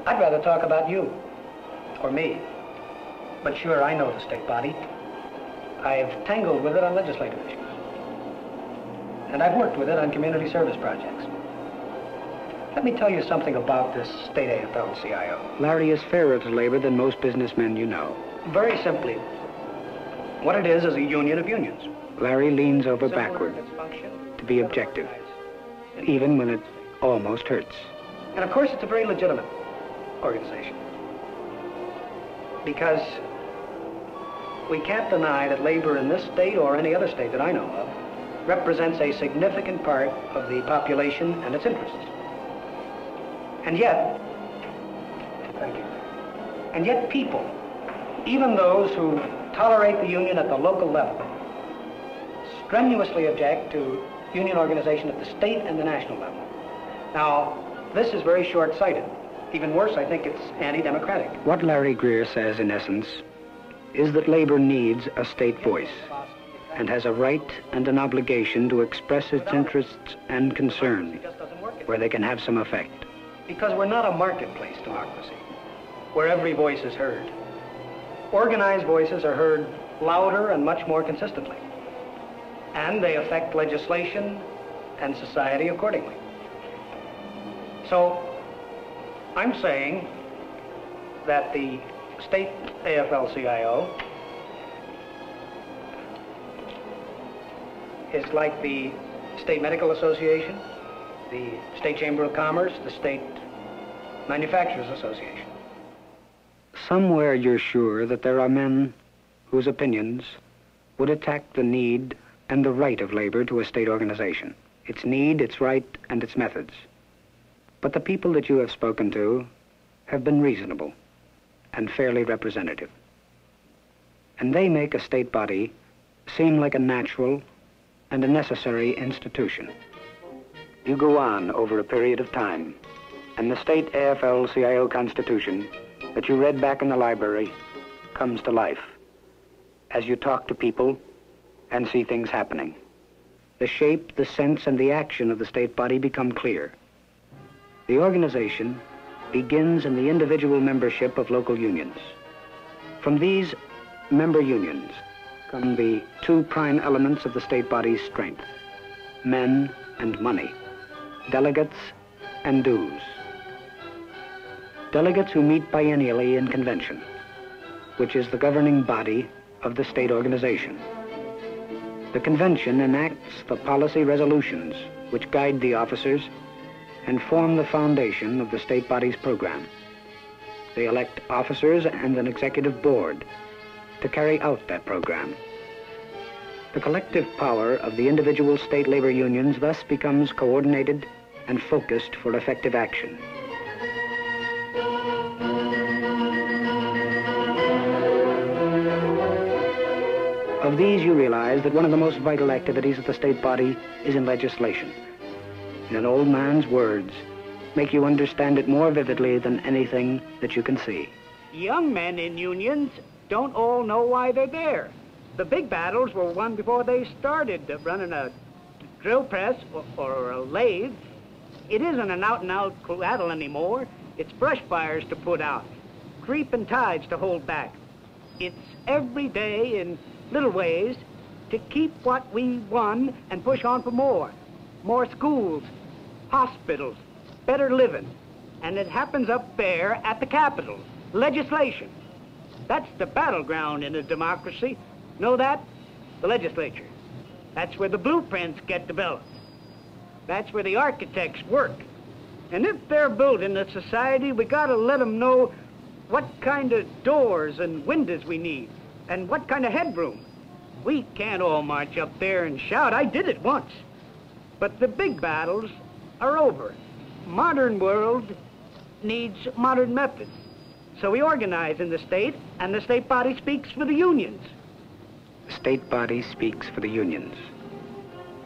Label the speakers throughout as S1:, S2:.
S1: I'd rather talk about you, or me. But sure, I know the state body. I've tangled with it on legislative issues. And I've worked with it on community service projects. Let me tell you something about this state AFL-CIO.
S2: Larry is fairer to labor than most businessmen you know.
S1: Very simply, what it is a union of unions.
S2: Larry leans over backward to be objective, even when it almost hurts.
S1: And of course, it's a very legitimate organization. Because we can't deny that labor in this state or any other state that I know of represents a significant part of the population and its interests. And yet, thank you, and yet people, even those who tolerate the union at the local level, strenuously object to union organization at the state and the national level. Now, this is very short-sighted. Even worse, I think it's anti-democratic.
S2: What Larry Greer says, in essence, is that labor needs a state voice and has a right and an obligation to express its interests and concern where they can have some effect.
S1: Because we're not a marketplace democracy where every voice is heard. Organized voices are heard louder and much more consistently. And they affect legislation and society accordingly. So, I'm saying that the state AFL-CIO is like the State Medical Association, the State Chamber of Commerce, the State Manufacturers Association.
S2: Somewhere you're sure that there are men whose opinions would attack the need and the right of labor to a state organization. Its need, its right, and its methods. But the people that you have spoken to have been reasonable and fairly representative. And they make a state body seem like a natural and a necessary institution. You go on over a period of time, and the state AFL-CIO Constitution that you read back in the library comes to life as you talk to people and see things happening. The shape, the sense, and the action of the state body become clear. The organization begins in the individual membership of local unions. From these member unions come the two prime elements of the state body's strength: men and money, delegates and dues. Delegates who meet biennially in convention, which is the governing body of the state organization. The convention enacts the policy resolutions which guide the officers and form the foundation of the state body's program. They elect officers and an executive board to carry out that program. The collective power of the individual state labor unions thus becomes coordinated and focused for effective action. Of these, you realize that one of the most vital activities of the state body is in legislation. In an old man's words, make you understand it more vividly than anything that you can see.
S3: Young men in unions don't all know why they're there. The big battles were won before they started running a drill press or a lathe. It isn't an out-and-out battle anymore. It's brush fires to put out, creeping tides to hold back. It's every day in little ways to keep what we won and push on for more. More schools, hospitals, better living. And it happens up there at the Capitol, legislation. That's the battleground in a democracy. Know that? The legislature. That's where the blueprints get developed. That's where the architects work. And if they're building a society, we gotta let them know what kind of doors and windows we need and what kind of headroom. We can't all march up there and shout. I did it once. But the big battles are over. Modern world needs modern methods. So we organize in the state, and the state body speaks for the unions.
S2: The state body speaks for the unions.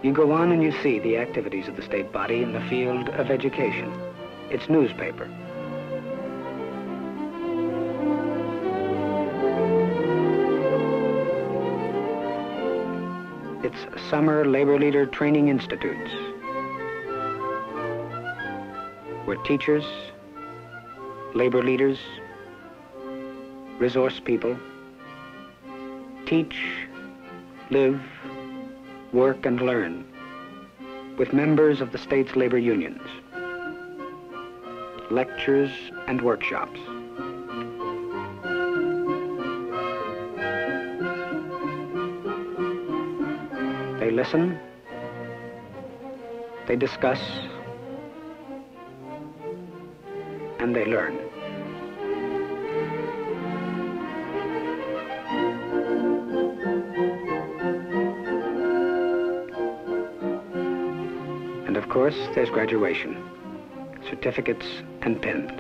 S2: You go on and you see the activities of the state body in the field of education, its newspaper. Its summer labor leader training institutes, where teachers labor leaders, resource people, teach, live, work, and learn with members of the state's labor unions, lectures and workshops. They listen, they discuss, and they learn. And of course, there's graduation, certificates and pins.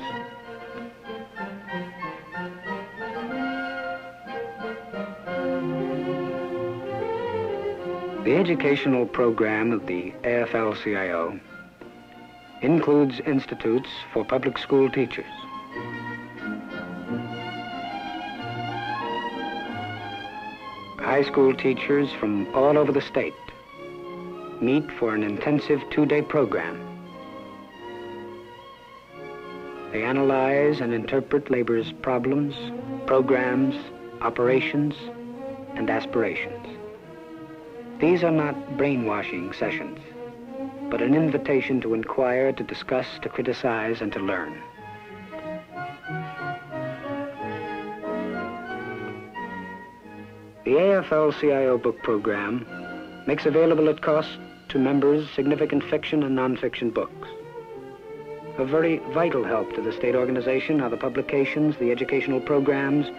S2: The educational program of the AFL-CIO includes institutes for public school teachers. High school teachers from all over the state meet for an intensive 2-day program. They analyze and interpret labor's problems, programs, operations, and aspirations. These are not brainwashing sessions, but an invitation to inquire, to discuss, to criticize, and to learn. The AFL-CIO book program makes available at cost to members significant fiction and nonfiction books. A very vital help to the state organization are the publications, the educational programs,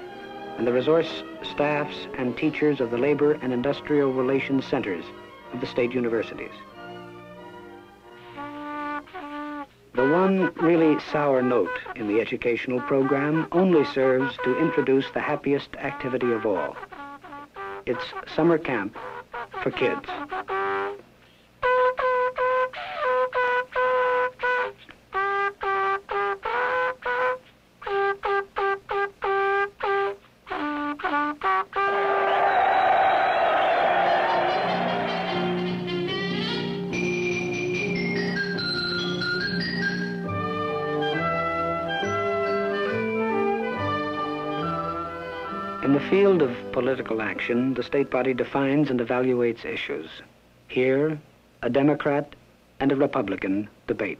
S2: and the resource staffs and teachers of the labor and industrial relations centers of the state universities. The one really sour note in the educational program only serves to introduce the happiest activity of all. It's summer camp for kids. In the field of political action, the state body defines and evaluates issues. Here, a Democrat and a Republican debate.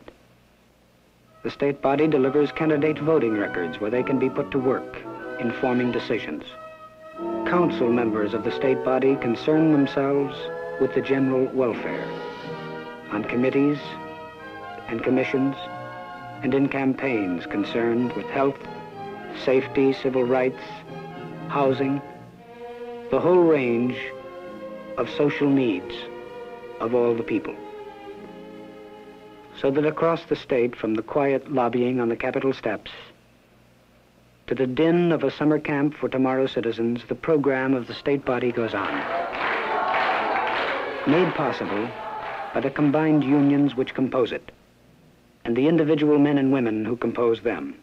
S2: The state body delivers candidate voting records where they can be put to work, informing decisions. Council members of the state body concern themselves with the general welfare, on committees and commissions, and in campaigns concerned with health, safety, civil rights, housing, the whole range of social needs of all the people. So that across the state, from the quiet lobbying on the Capitol steps to the din of a summer camp for tomorrow's citizens, the program of the state body goes on. Made possible by the combined unions which compose it, and the individual men and women who compose them.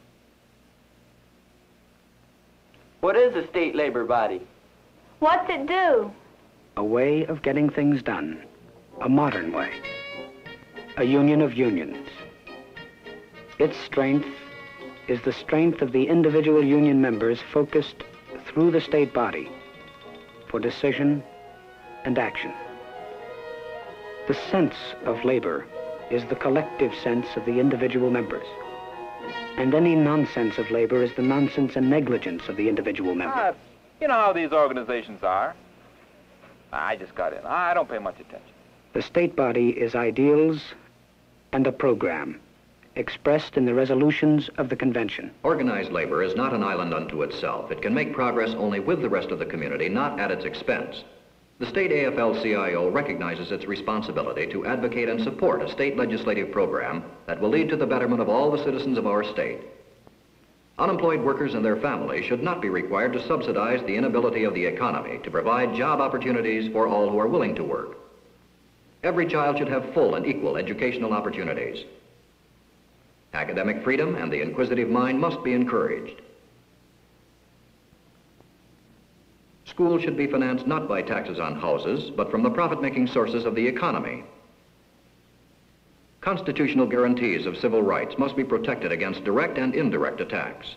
S4: What is the state labor body?
S5: What's it do?
S2: A way of getting things done, a modern way, a union of unions. Its strength is the strength of the individual union members focused through the state body for decision and action. The sense of labor is the collective sense of the individual members. And any nonsense of labor is the nonsense and negligence of the individual member.
S6: You know how these organizations are. I just got in. I don't pay much attention.
S2: The state body is ideals and a program expressed in the resolutions of the convention.
S7: Organized labor is not an island unto itself. It can make progress only with the rest of the community, not at its expense. The state AFL-CIO recognizes its responsibility to advocate and support a state legislative program that will lead to the betterment of all the citizens of our state. Unemployed workers and their families should not be required to subsidize the inability of the economy to provide job opportunities for all who are willing to work. Every child should have full and equal educational opportunities. Academic freedom and the inquisitive mind must be encouraged. Schools should be financed not by taxes on houses, but from the profit-making sources of the economy. Constitutional guarantees of civil rights must be protected against direct and indirect attacks.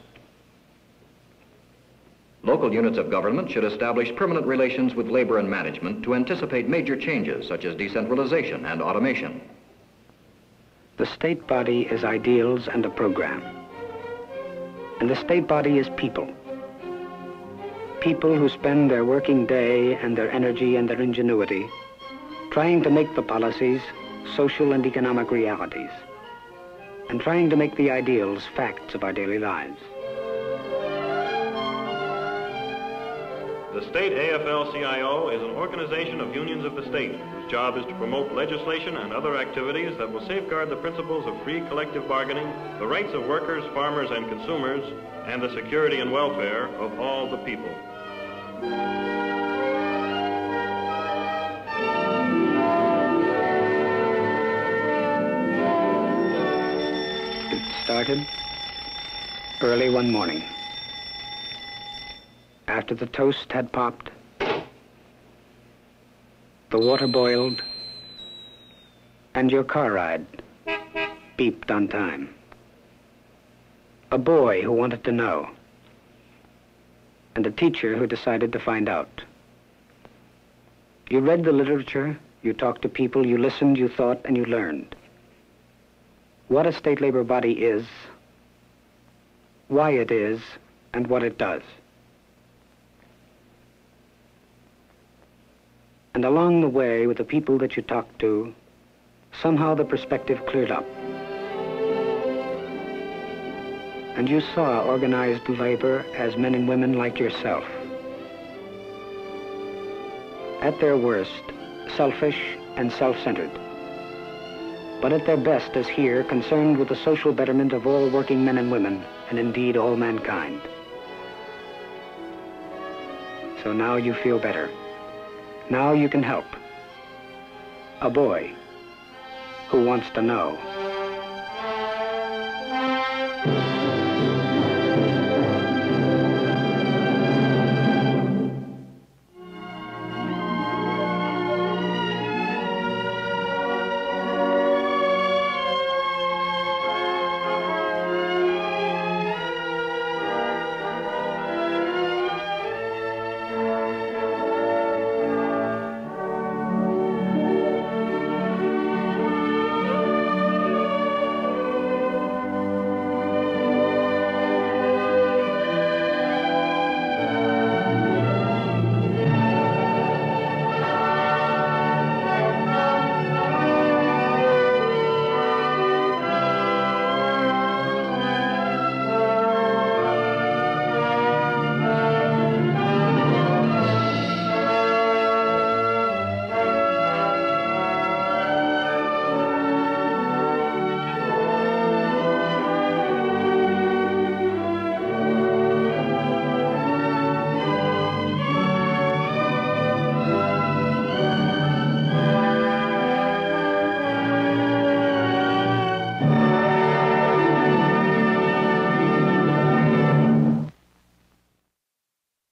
S7: Local units of government should establish permanent relations with labor and management to anticipate major changes such as decentralization and automation.
S2: The state body is ideals and a program. And the state body is people. People who spend their working day and their energy and their ingenuity trying to make the policies social and economic realities, and trying to make the ideals facts of our daily lives.
S8: The state AFL-CIO is an organization of unions of the state whose job is to promote legislation and other activities that will safeguard the principles of free collective bargaining, the rights of workers, farmers, and consumers, and the security and welfare of all the people.
S2: It started early one morning. After the toast had popped, the water boiled, and your car ride beeped on time. A boy who wanted to know, and a teacher who decided to find out. You read the literature, you talked to people, you listened, you thought, and you learned what a state labor body is, why it is, and what it does. And along the way, with the people that you talked to, somehow the perspective cleared up. And you saw organized labor as men and women like yourself. At their worst, selfish and self-centered. But at their best, as here, concerned with the social betterment of all working men and women, and indeed all mankind. So now you feel better. Now you can help. A boy who wants to know.